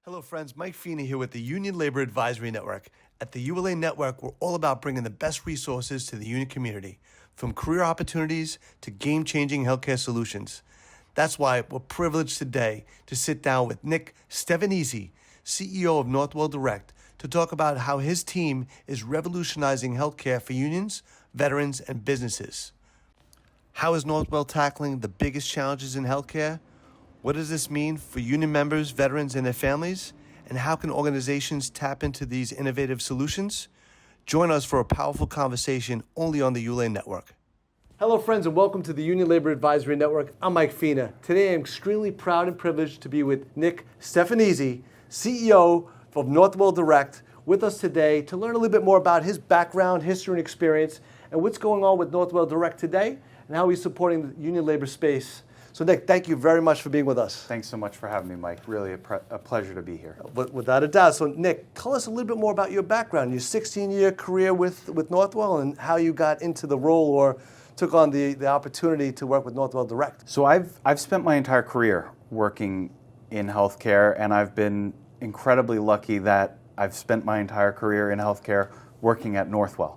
Hello friends, Mike Fina here with the Union Labor Advisory Network. At the ULA Network, we're all about bringing the best resources to the union community, from career opportunities to game-changing healthcare solutions. That's why we're privileged today to sit down with Nick Stefanizzi, CEO of Northwell Direct, to talk about how his team is revolutionizing healthcare for unions, veterans, and businesses. How is Northwell tackling the biggest challenges in healthcare? What does this mean for union members, veterans, and their families? And how can organizations tap into these innovative solutions? Join us for a powerful conversation only on the ULA Network. Hello, friends, and welcome to the Union Labor Advisory Network. I'm Mike Fina. Today, I'm extremely proud and privileged to be with Nick Stefanizzi, CEO of Northwell Direct, with us today to learn a little bit more about his background, history, and experience, and what's going on with Northwell Direct today, and how he's supporting the union labor space. So Nick, thank you very much for being with us. Thanks so much for having me, Mike. Really a pleasure to be here. Without a doubt. So Nick, tell us a little bit more about your background, your 16-year career with Northwell, and how you got into the role or took on the opportunity to work with Northwell Direct. So I've spent my entire career working in healthcare, and I've been incredibly lucky that I've spent my entire career in healthcare working at Northwell.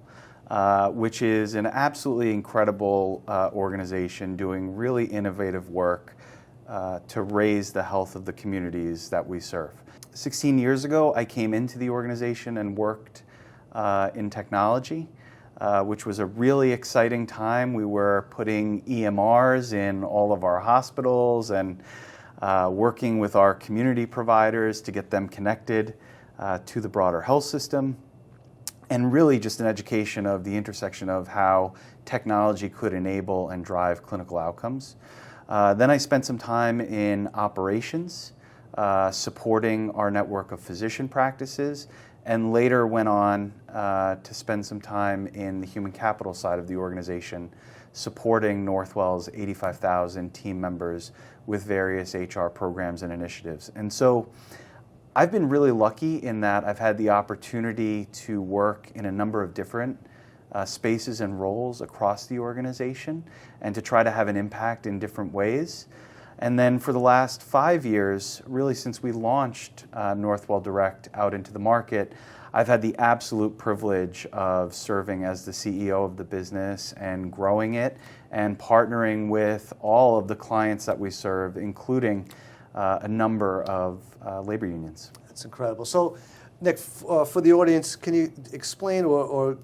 Which is an absolutely incredible organization doing really innovative work to raise the health of the communities that we serve. 16 years ago, I came into the organization and worked in technology, which was a really exciting time. We were putting EMRs in all of our hospitals and working with our community providers to get them connected to the broader health system. And really just an education of the intersection of how technology could enable and drive clinical outcomes. Then I spent some time in operations, supporting our network of physician practices, and later went on to spend some time in the human capital side of the organization, supporting Northwell's 85,000 team members with various HR programs and initiatives. And so I've been really lucky in that I've had the opportunity to work in a number of different spaces and roles across the organization and to try to have an impact in different ways. And then for the last 5 years, really since we launched Northwell Direct out into the market, I've had the absolute privilege of serving as the CEO of the business and growing it and partnering with all of the clients that we serve, including a number of labor unions. That's incredible. So, Nick, for the audience, can you explain or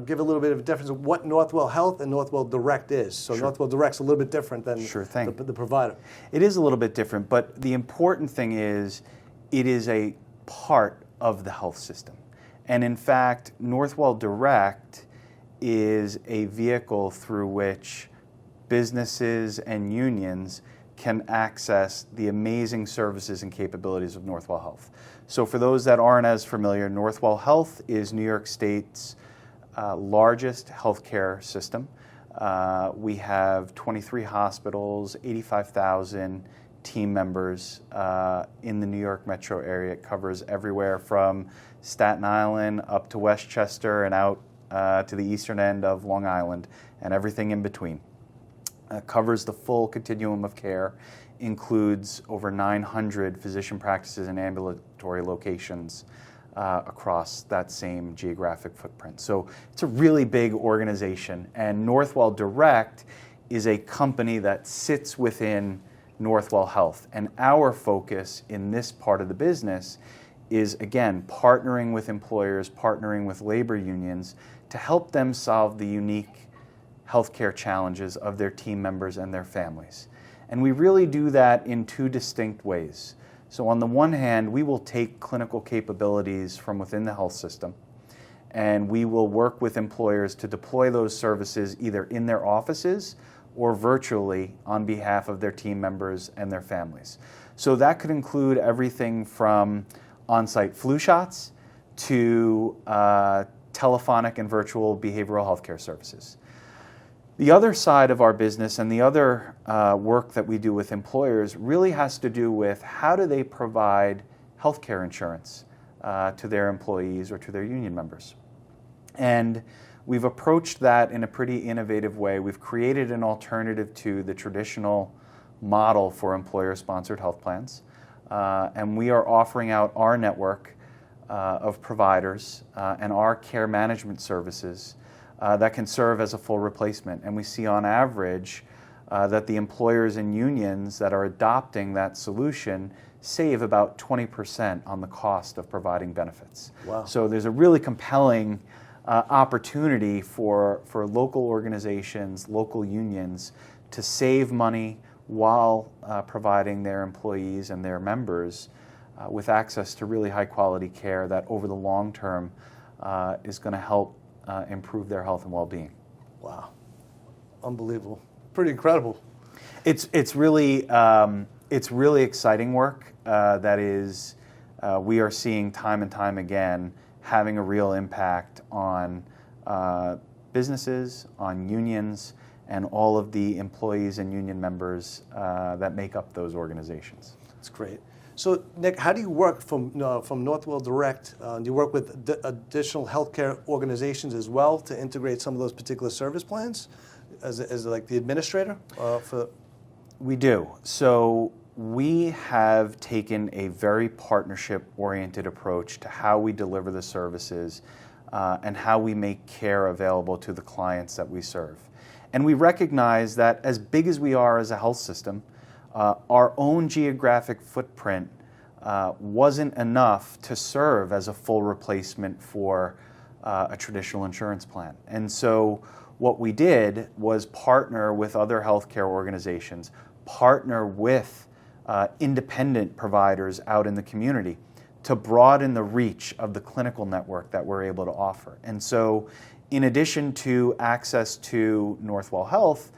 give a little bit of a difference of what Northwell Health and Northwell Direct is? So Sure. Northwell Direct's a little bit different than the provider. It is a little bit different, but the important thing is it is a part of the health system. And in fact, Northwell Direct is a vehicle through which businesses and unions can access the amazing services and capabilities of Northwell Health. So for those that aren't as familiar, Northwell Health is New York State's largest healthcare system. We have 23 hospitals, 85,000 team members in the New York metro area. It covers everywhere from Staten Island up to Westchester and out to the eastern end of Long Island and everything in between. Covers the full continuum of care, includes over 900 physician practices and ambulatory locations across that same geographic footprint. So it's a really big organization, and Northwell Direct is a company that sits within Northwell Health. And our focus in this part of the business is, again, partnering with employers, partnering with labor unions to help them solve the unique healthcare challenges of their team members and their families. And we really do that in two distinct ways. So on the one hand, we will take clinical capabilities from within the health system, and we will work with employers to deploy those services either in their offices or virtually on behalf of their team members and their families. So that could include everything from on-site flu shots to telephonic and virtual behavioral health care services. The other side of our business and the other work that we do with employers really has to do with how do they provide healthcare insurance to their employees or to their union members. And we've approached that in a pretty innovative way. We've created an alternative to the traditional model for employer-sponsored health plans. and we are offering out our network of providers and our care management services that can serve as a full replacement. And we see on average that the employers and unions that are adopting that solution save about 20% on the cost of providing benefits. Wow. So there's a really compelling opportunity for local organizations, local unions to save money while providing their employees and their members with access to really high quality care that over the long term is going to help improve their health and well-being. Wow. Unbelievable. Pretty incredible. It's really exciting work that is we are seeing time and time again having a real impact on businesses, on unions, and all of the employees and union members that make up those organizations. That's great. So, Nick, how do you work from Northwell Direct? Do you work with additional healthcare organizations as well to integrate some of those particular service plans as like the administrator? We do. So we have taken a very partnership-oriented approach to how we deliver the services and how we make care available to the clients that we serve. And we recognize that as big as we are as a health system, our own geographic footprint wasn't enough to serve as a full replacement for a traditional insurance plan. And so what we did was partner with other healthcare organizations, partner with independent providers out in the community to broaden the reach of the clinical network that we're able to offer. And so in addition to access to Northwell Health,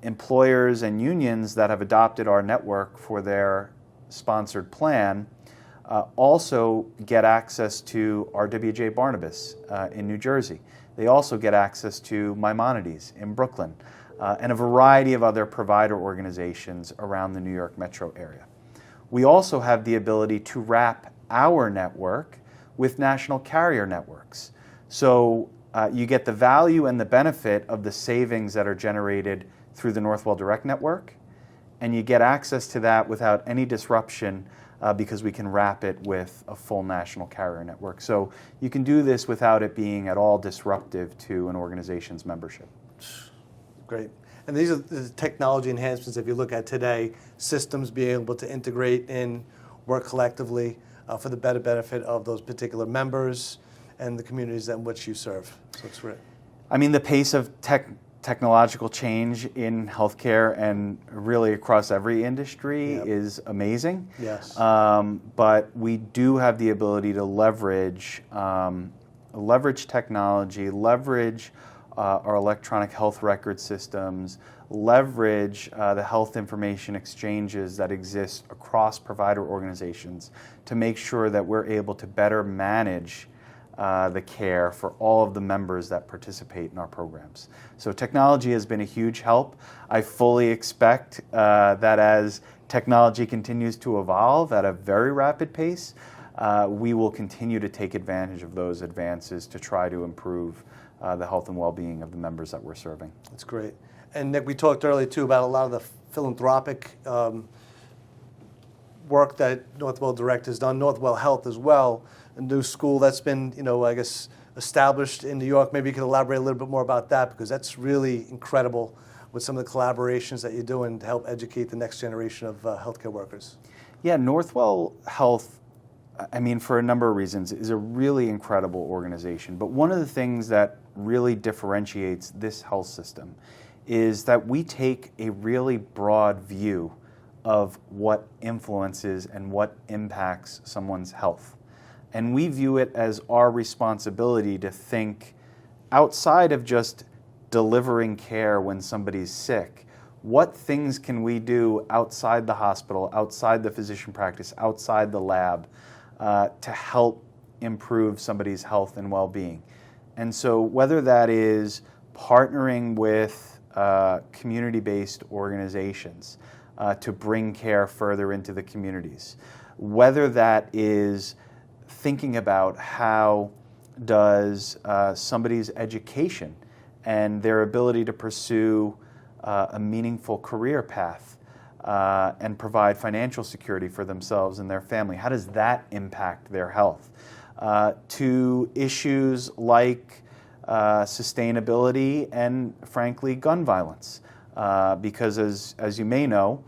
employers and unions that have adopted our network for their sponsored plan also get access to RWJ Barnabas in New Jersey. They also get access to Maimonides in Brooklyn and a variety of other provider organizations around the New York metro area. We also have the ability to wrap our network with national carrier networks. So you get the value and the benefit of the savings that are generated through the Northwell Direct network, and you get access to that without any disruption because we can wrap it with a full national carrier network. So you can do this without it being at all disruptive to an organization's membership. Great. And these are the technology enhancements, if you look at today, systems being able to integrate in, work collectively for the better benefit of those particular members and the communities in which you serve. So it's great. I mean, the pace of technological change in healthcare and really across every industry is amazing. Yes. But we do have the ability to leverage technology, leverage our electronic health record systems, leverage the health information exchanges that exist across provider organizations to make sure that we're able to better manage the care for all of the members that participate in our programs. So technology has been a huge help. I fully expect that as technology continues to evolve at a very rapid pace, we will continue to take advantage of those advances to try to improve the health and well-being of the members that we're serving. That's great. And Nick, we talked earlier too about a lot of the philanthropic work that Northwell Direct has done, Northwell Health as well, a new school that's been, I guess, established in New York. Maybe you could elaborate a little bit more about that, because that's really incredible with some of the collaborations that you're doing to help educate the next generation of healthcare workers. Yeah, Northwell Health, I mean, for a number of reasons, is a really incredible organization. But one of the things that really differentiates this health system is that we take a really broad view of what influences and what impacts someone's health. And we view it as our responsibility to think outside of just delivering care when somebody's sick. What things can we do outside the hospital, outside the physician practice, outside the lab to help improve somebody's health and well-being? And so whether that is partnering with community-based organizations to bring care further into the communities, whether that is thinking about how does somebody's education and their ability to pursue a meaningful career path and provide financial security for themselves and their family? How does that impact their health? To issues like sustainability and, frankly, gun violence. Because as you may know,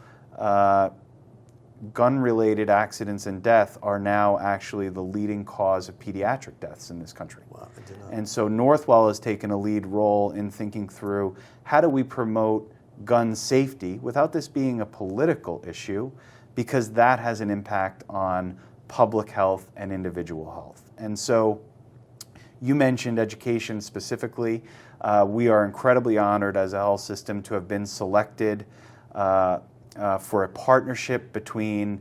gun-related accidents and death are now actually the leading cause of pediatric deaths in this country. Wow, I did not. And so Northwell has taken a lead role in thinking through how do we promote gun safety without this being a political issue, because that has an impact on public health and individual health. And so you mentioned education specifically. We are incredibly honored as a health system to have been selected for a partnership between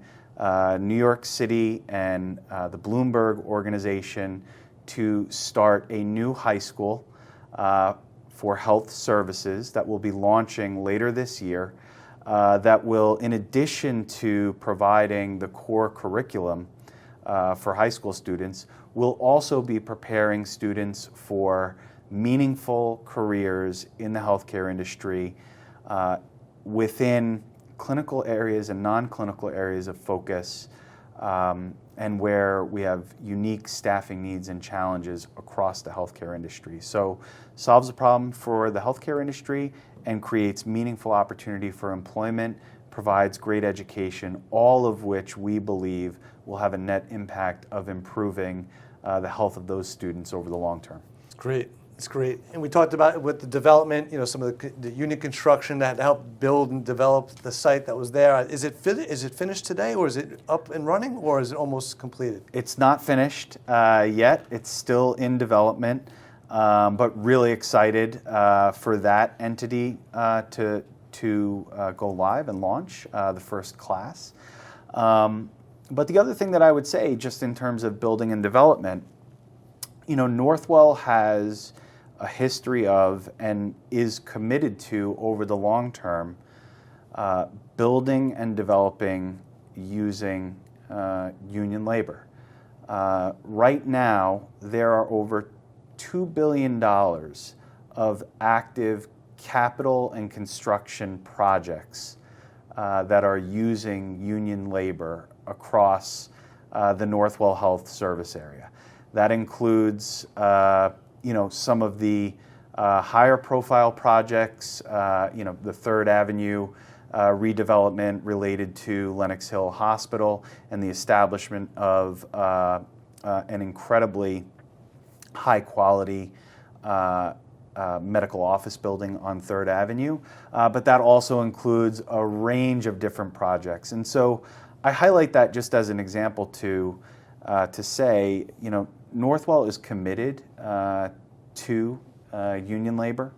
New York City and the Bloomberg organization to start a new high school for health services that will be launching later this year, that will, in addition to providing the core curriculum for high school students, will also be preparing students for meaningful careers in the healthcare industry within clinical areas and non-clinical areas of focus, and where we have unique staffing needs and challenges across the healthcare industry. So solves a problem for the healthcare industry and creates meaningful opportunity for employment, provides great education, all of which we believe will have a net impact of improving the health of those students over the long term. Great. It's great. And we talked about with the development, some of the unit construction that helped build and develop the site that was there. Is it finished today, or is it up and running, or is it almost completed? It's not finished yet. It's still in development, but really excited for that entity to go live and launch the first class. But the other thing that I would say, just in terms of building and development, Northwell has a history of and is committed to, over the long term, building and developing using union labor. Right now, there are over $2 billion of active capital and construction projects that are using union labor across the Northwell Health service area. That includes some of the higher profile projects, the Third Avenue redevelopment related to Lenox Hill Hospital and the establishment of an incredibly high quality medical office building on Third Avenue. But that also includes a range of different projects. And so I highlight that just as an example to say, Northwell is committed to union labor,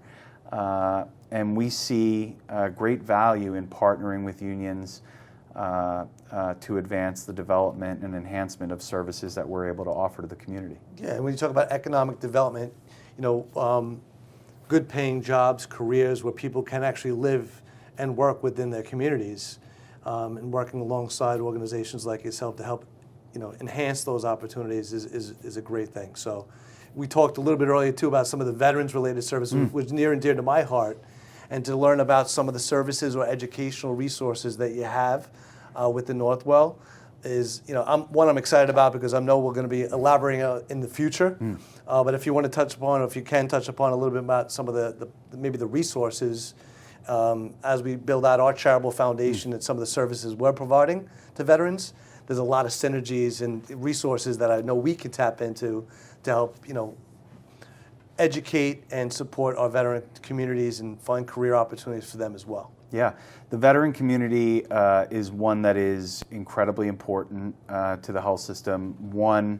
and we see great value in partnering with unions to advance the development and enhancement of services that we're able to offer to the community. Yeah, and when you talk about economic development, good paying jobs, careers where people can actually live and work within their communities, and working alongside organizations like yourself to help enhance those opportunities is a great thing. So we talked a little bit earlier too about some of the veterans related services, which is near and dear to my heart, and to learn about some of the services or educational resources that you have within Northwell is, I'm excited about, because I know we're going to be elaborating in the future. But if you want to touch upon, or if you can touch upon a little bit about some of maybe the resources as we build out our charitable foundation and some of the services we're providing to veterans, there's a lot of synergies and resources that I know we can tap into to help, educate and support our veteran communities and find career opportunities for them as well. Yeah, the veteran community is one that is incredibly important to the health system. One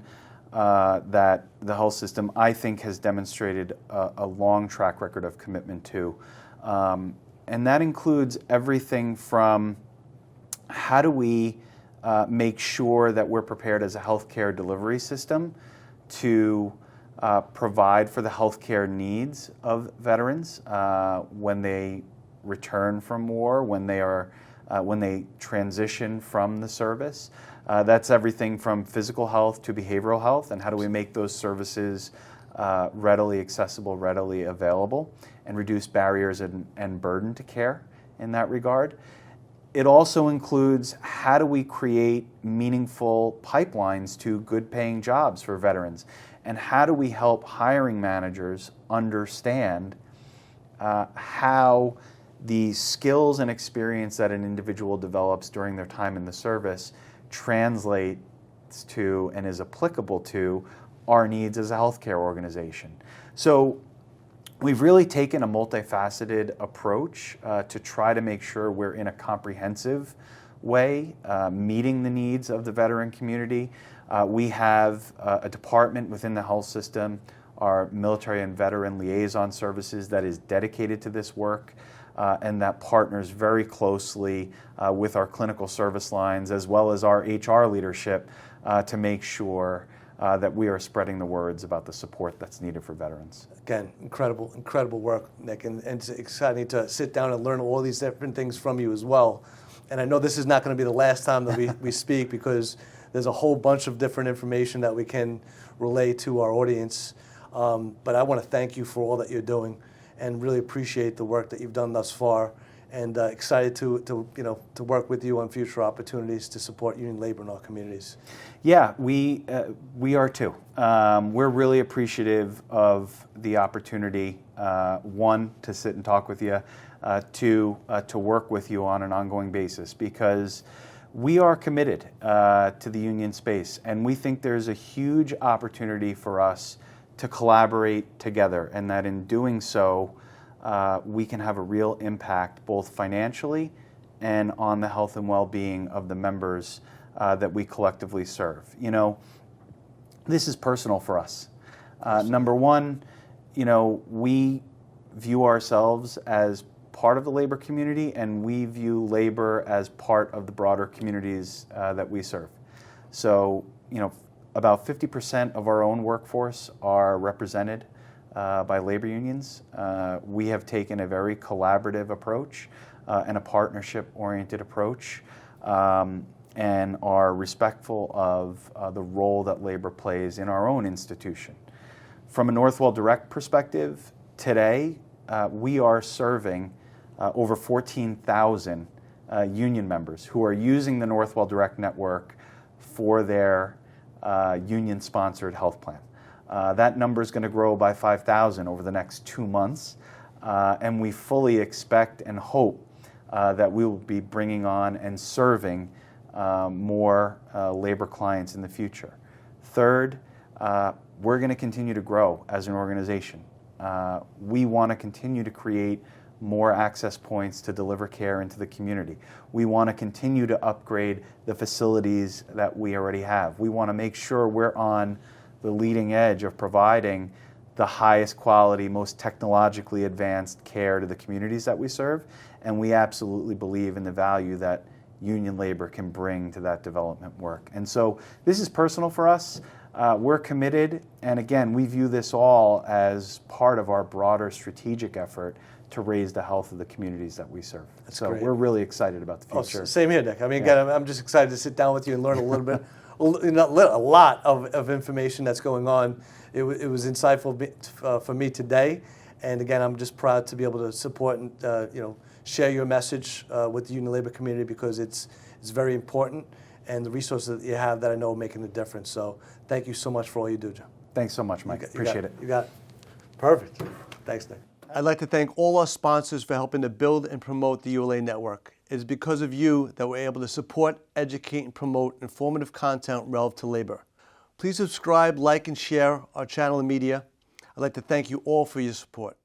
that the health system, I think, has demonstrated a long track record of commitment to. And that includes everything from how do we make sure that we're prepared as a healthcare delivery system to provide for the healthcare needs of veterans when they return from war, when they transition from the service. That's everything from physical health to behavioral health, and how do we make those services readily accessible, readily available, and reduce barriers and burden to care in that regard. it also includes how do we create meaningful pipelines to good paying jobs for veterans, and how do we help hiring managers understand how the skills and experience that an individual develops during their time in the service translates to and is applicable to our needs as a healthcare organization. So we've really taken a multifaceted approach to try to make sure we're in a comprehensive way meeting the needs of the veteran community. We have a department within the health system, our military and veteran liaison services, that is dedicated to this work and that partners very closely with our clinical service lines as well as our HR leadership to make sure that we are spreading the words about the support that's needed for veterans. Again, incredible work, Nick, and it's exciting to sit down and learn all these different things from you as well. And I know this is not going to be the last time that we speak, because there's a whole bunch of different information that we can relay to our audience. But I want to thank you for all that you're doing, and really appreciate the work that you've done thus far, and excited to work with you on future opportunities to support union labor in our communities. Yeah, we are too. We're really appreciative of the opportunity, one, to sit and talk with you, two, to work with you on an ongoing basis, because we are committed to the union space, and we think there's a huge opportunity for us to collaborate together, and that in doing so, we can have a real impact both financially and on the health and well-being of the members that we collectively serve. You know, this is personal for us. Number one, we view ourselves as part of the labor community, and we view labor as part of the broader communities that we serve. So, about 50% of our own workforce are represented by labor unions. We have taken a very collaborative approach and a partnership-oriented approach, and are respectful of the role that labor plays in our own institution. From a Northwell Direct perspective, today we are serving over 14,000 union members who are using the Northwell Direct network for their union-sponsored health plan. That number is going to grow by 5,000 over the next 2 months, and we fully expect and hope that we will be bringing on and serving more labor clients in the future. Third, we're going to continue to grow as an organization. We want to continue to create more access points to deliver care into the community. We want to continue to upgrade the facilities that we already have. We want to make sure we're on the leading edge of providing the highest quality, most technologically advanced care to the communities that we serve, and we absolutely believe in the value that union labor can bring to that development work. And so this is personal for us. We're committed, and again, we view this all as part of our broader strategic effort to raise the health of the communities that we serve. That's so great. We're really excited about the future. Oh, same here, Nick. I mean, again, I'm just excited to sit down with you and learn a little bit, a lot of information that's going on. It was insightful for me today, and again, I'm just proud to be able to support and share your message with the union labor community, because it's very important, and the resources that you have that I know are making a difference. So thank you so much for all you do, Joe. Thanks so much, Mike. Appreciate it. You got it. Perfect. Thanks, Nick. I'd like to thank all our sponsors for helping to build and promote the ULA network. It is because of you that we're able to support, educate, and promote informative content relevant to labor. Please subscribe, like, and share our channel and media. I'd like to thank you all for your support.